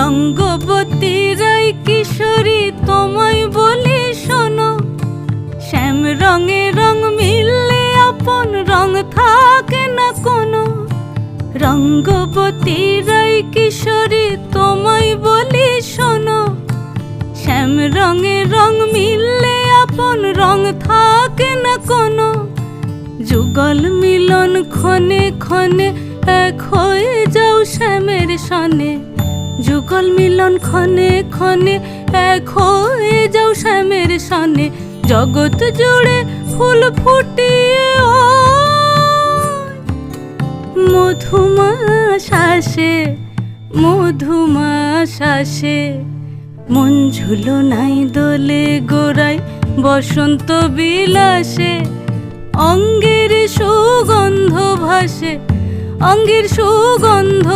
রঙ্গবতী রাই কিশোরী তোমায় বলি শোনো, শ্যাম রঙে রং মিললে আপন রং থাকে না কোনো। রঙ্গবতী রাই কিশোরী তোমায় বলি শোনো, শ্যাম রঙে রং মিললে আপন রং থাকে না কোনো। যুগল মিলন ক্ষণে ক্ষণে এক হয়ে যাও শ্যামের সনে, যুগল মিলন ক্ষণে ক্ষণে এক হয়ে যাও শ্যামের সনে। জগৎ জুড়ে ফুল ফুটিয়ে মধুমাস আসে, মধুমাস আসে। মন ঝুলনাই দোলে গোড়ায় বসন্ত বিলাসে, অঙ্গের সুগন্ধ ভাসে, অঙ্গের সুগন্ধ